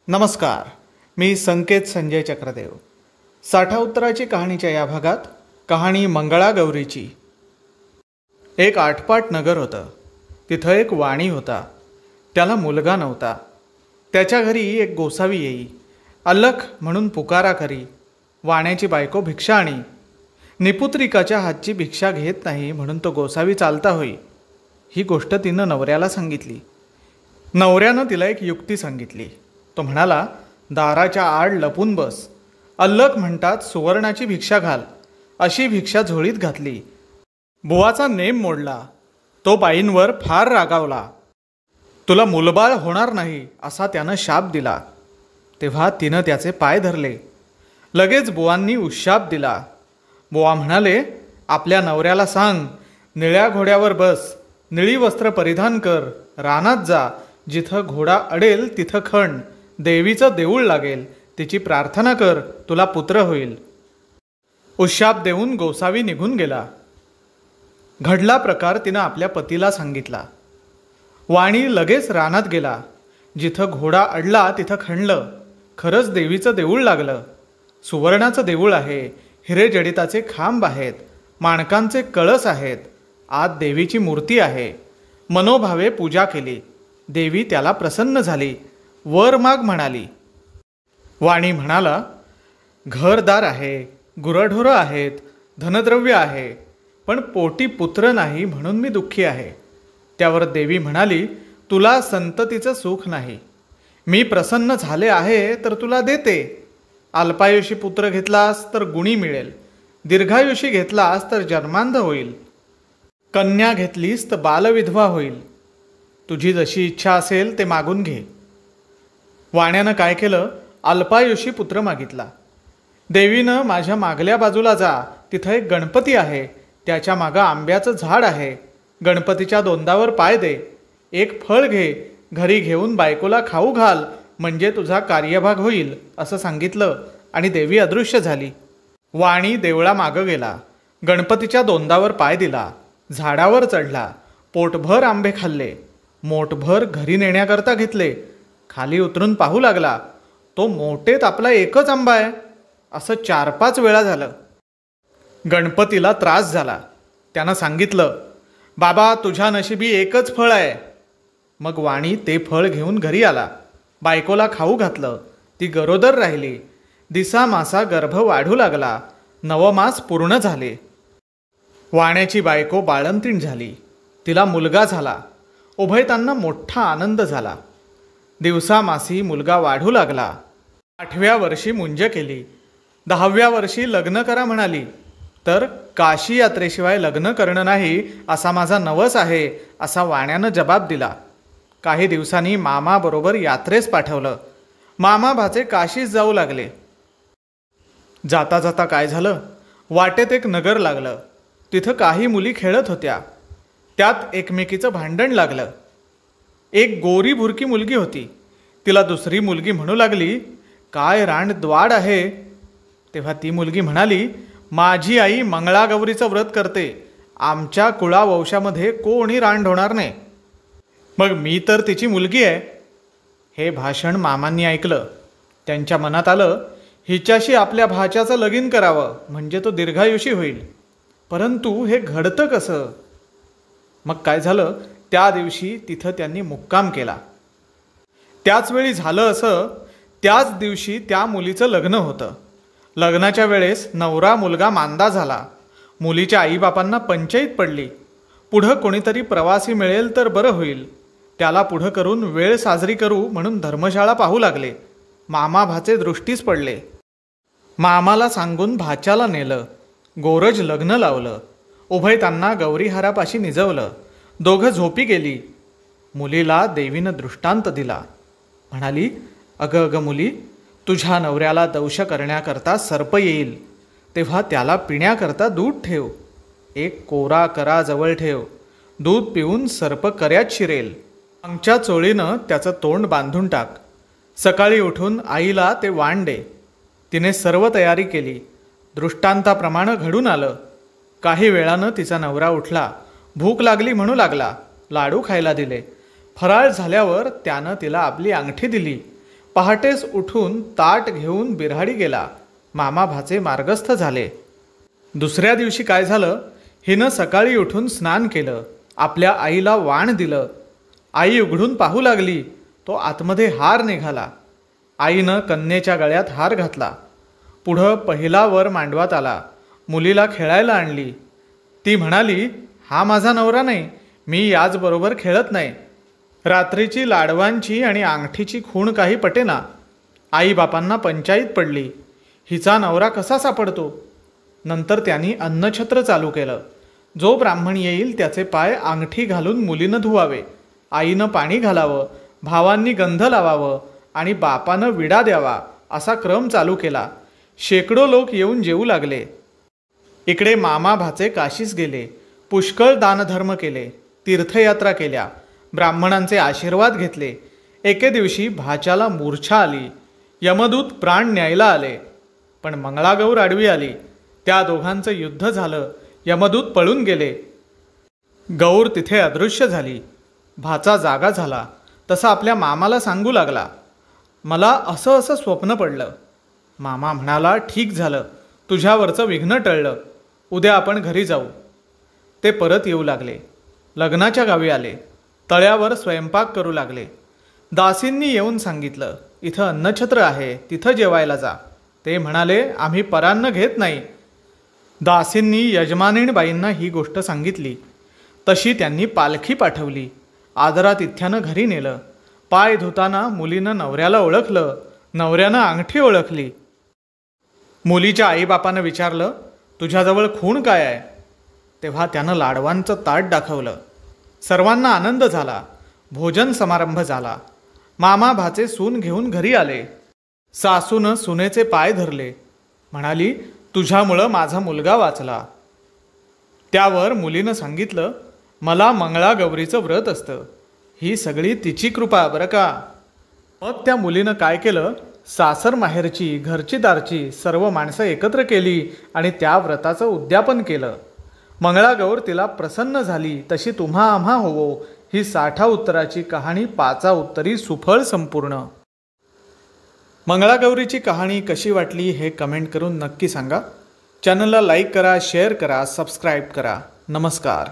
नमस्कार, मी संकेत संजय चक्रदेव. साठा उत्तराची कहाणीच्या या भागात कहाणी मंगळागौरीची. एक आटपाट नगर होतं. तिथं एक वाणी होता. त्याला मुलगा नव्हता. त्याच्या घरी एक गोसावी येई. अल्लख म्हणून पुकारा करी. वाण्याची बायको भिक्षा आणी. निपुत्रिकाच्या हातची भिक्षा घेत नाही म्हणून तो गोसावी चालता होई. ही गोष्ट तिनं नवऱ्याला सांगितली. नवऱ्यानं तिला एक युक्ती सांगितली. तो म्हणाला, दाराच्या आड लपून बस. अल्लख म्हणतात सुवर्णाची भिक्षा घाल. अशी भिक्षा झोळीत घातली. बुवाचा नेम मोडला. तो बाईंवर फार रागावला. तुला मुलबाळ होणार नाही असा त्यानं शाप दिला. तेव्हा तिनं त्याचे पाय धरले. लगेच बुवांनी उशाप दिला. बुवा म्हणाले, आपल्या नवऱ्याला सांग, निळ्या घोड्यावर बस, निळी वस्त्र परिधान कर, रानात जा, जिथं घोडा अडेल तिथं खण, देवीचं देऊळ लागेल, तिची प्रार्थना कर, तुला पुत्र होईल. उशाप देऊन गोसावी निघून गेला. घडला प्रकार तिनं आपल्या पतीला सांगितला. वाणी लगेच रानात गेला. जिथं घोडा अडला तिथं खणलं. खरंच देवीचं देऊळ लागलं. सुवर्णाचं देऊळ आहे. हिरेजडिताचे खांब आहेत. माणकांचे कळस आहेत. आत देवीची मूर्ती आहे. मनोभावे पूजा केली. देवी त्याला प्रसन्न झाली. वर माग म्हणाली. वाणी म्हणाला, घरदार आहे, गुरढोरं आहेत, धनद्रव्य आहे, पण पोटी पुत्र नाही म्हणून मी दुःखी आहे. त्यावर देवी म्हणाली, तुला संततीचं सुख नाही. मी प्रसन्न झाले आहे तर तुला देते. अल्पायुषी पुत्र घेतलास तर गुणी मिळेल. दीर्घायुषी घेतलास तर जन्मांध होईल. कन्या घेतलीस तर बालविधवा होईल. तुझी जशी इच्छा असेल ते मागून घे. वाण्यानं काय केलं, अल्पायुषी पुत्र मागितला. देवीनं माझ्या मागल्या बाजूला जा, तिथं एक गणपती आहे, त्याच्या मागं आंब्याचं झाड आहे. गणपतीच्या दोंदावर पाय दे. एक फळ घे, घरी घेऊन बायकोला खाऊ घाल, म्हणजे तुझा कार्यभाग होईल असं सांगितलं आणि देवी अदृश्य झाली. वाणी देवळा मागं गेला. गणपतीच्या दोंदावर पाय दिला. झाडावर चढला. पोटभर आंबे खाल्ले. मोठभर घरी नेण्याकरता घेतले. खाली उतरून पाहू लागला. तो मोठेत आपला एकच आंबा आहे असं 4-5 वेळा झालं. गणपतीला त्रास झाला. त्यानं सांगितलं, बाबा तुझ्या नशिबी एकच फळ आहे. मग वाणी ते फळ घेऊन घरी आला. बायकोला खाऊ घातलं. ती गरोदर राहिली. दिसामासा गर्भ वाढू लागला. 9 मास पूर्ण झाले. वाण्याची बायको बाळंतीण झाली. तिला मुलगा झाला. उभयतांना मोठा आनंद झाला. दिवसामासी मुलगा वाढू लागला. 8व्या वर्षी मुंज केली. 10व्या वर्षी लग्न करा म्हणाली. तर काशी यात्रेशिवाय लग्न करणं नाही असा माझा नवस आहे असा वाण्यानं जबाब दिला. काही दिवसांनी मामाबरोबर यात्रेस पाठवलं. मामा भाचे काशीस जाऊ लागले. जाता जाता काय झालं, वाटेत एक नगर लागलं. तिथं काही मुली खेळत होत्या. त्यात एकमेकीचं भांडण लागलं. एक गोरी भुरकी मुलगी होती. तिला दुसरी मुलगी म्हणू लागली, काय रांडद्वाड आहे. तेव्हा ती मुलगी म्हणाली, माझी आई मंगळागौरीचं व्रत करते. आमच्या कुळावंशामध्ये कोणी रांड होणार नाही. मग मी तर तिची मुलगी आहे. हे भाषण मामांनी ऐकलं. त्यांच्या मनात आलं, हिच्याशी आपल्या भाच्याचं लगीन करावं म्हणजे तो दीर्घायुषी होईल. परंतु हे घडतं कसं. मग काय झालं, त्या दिवशी तिथं त्यांनी मुक्काम केला. त्याच वेळी झालं असं, त्याच दिवशी त्या मुलीचं लग्न होतं. लग्नाच्या वेळेस नवरा मुलगा मांदा झाला. मुलीच्या आईबापांना पंचाईत पडली. पुढं कोणीतरी प्रवासी मिळेल तर बरं होईल. त्याला पुढं करून वेळ साजरी करू म्हणून धर्मशाळा पाहू लागले. मामा भाचे दृष्टीस पडले. मामाला सांगून भाच्याला नेलं. गोरज लग्न लावलं. उभयतांना गौरीहारापाशी निजवलं. दोघं झोपी गेली. मुलीला देवीनं दृष्टांत दिला. म्हणाली, अगं अगं मुली, तुझ्या नवऱ्याला दंश करण्याकरता सर्प येईल, तेव्हा त्याला पिण्याकरता दूध ठेव. एक कोरा करा जवळ ठेव. दूध पिऊन सर्प कर्यात शिरेल. अंगच्या चोळीनं त्याचं तोंड बांधून टाक. सकाळी उठून आईला ते वाण दे. तिने सर्व तयारी केली. दृष्टांताप्रमाणे घडून आलं. काही वेळानं तिचा नवरा उठला. भूक लागली म्हणू लागला. लाडू खायला दिले. फराळ झाल्यावर त्यानं तिला आपली अंगठी दिली. पहाटेस उठून ताट घेऊन बिऱ्हाडी गेला. मामा भाचे मार्गस्थ झाले. दुसऱ्या दिवशी काय झालं, हिनं सकाळी उठून स्नान केलं, आपल्या आईला वाण दिलं. आई उघडून पाहू लागली, तो आतमध्ये हार निघाला. आईनं कन्येच्या गळ्यात हार घातला. पुढं पहिला वर मांडवात आला. मुलीला खेळायला आणली. ती म्हणाली, हा माझा नवरा नाही, मी याचबरोबर खेळत नाही. रात्रीची लाडवांची आणि अंगठीची खूण काही पटेना. आईबापांना पंचायत पडली, हिचा नवरा कसा सापडतो. नंतर त्यांनी अन्नछत्र चालू केलं. जो ब्राह्मण येईल त्याचे पाय अंगठी घालून मुलीनं धुवावे, आईनं पाणी घालावं, भावांनी गंध लावावं आणि बापानं विडा द्यावा, असा क्रम चालू केला. शेकडो लोक येऊन जेवू लागले. इकडे मामा भाचे काशीस गेले. पुष्कळ दानधर्म केले, तीर्थयात्रा केल्या, ब्राह्मणांचे आशीर्वाद घेतले. एके दिवशी भाच्याला मूर्छा आली. यमदूत प्राण न्यायला आले, पण मंगळागौर आडवी आली. त्या दोघांचं युद्ध झालं. यमदूत पळून गेले. गौर तिथे अदृश्य झाली. भाचा जागा झाला. तसा आपल्या मामाला सांगू लागला, मला असं असं स्वप्न पडलं. मामा म्हणाला, ठीक झालं, तुझ्यावरचं विघ्न टळलं. उद्या आपण घरी जाऊ. ते परत येऊ लागले. लग्नाच्या गावी आले. तळ्यावर स्वयंपाक करू लागले. दासींनी येऊन सांगितलं, इथं अन्नछत्र आहे, तिथं जेवायला जा. ते म्हणाले, आम्ही परान्न घेत नाही. दासींनी यजमानीणबाईंना ही गोष्ट सांगितली. तशी त्यांनी पालखी पाठवली. आदरातिथ्यानं घरी नेलं. पाय धुताना मुलीनं नवऱ्याला ओळखलं, नवऱ्यानं अंगठी ओळखली. मुलीच्या आईबापानं विचारलं, तुझ्याजवळ खूण काय आहे. तेव्हा त्यानं लाडवांचं ताट दाखवलं. सर्वांना आनंद झाला. भोजन समारंभ झाला. मामा भाचे सून घेऊन घरी आले. सासूनं सुनेचे पाय धरले. म्हणाली, तुझ्यामुळं माझा मुलगा वाचला. त्यावर मुलीनं सांगितलं, मला मंगळागौरीचं व्रत असतं, ही सगळी तिची कृपा बरं का. मग त्या मुलीनं काय केलं, सासर माहेरची घरची दारची सर्व माणसं एकत्र केली आणि त्या व्रताचं उद्यापन केलं. मंगळागौर तिला प्रसन्न झाली. तशी तुम्हा आम्हा होवो, ही 60 उत्तराची कहाणी 5 उत्तरी सुफळ संपूर्ण. मंगळागौरीची कहाणी कशी वाटली हे कमेंट करून नक्की सांगा. चॅनलला लाईक करा, शेअर करा, सबस्क्राईब करा. नमस्कार.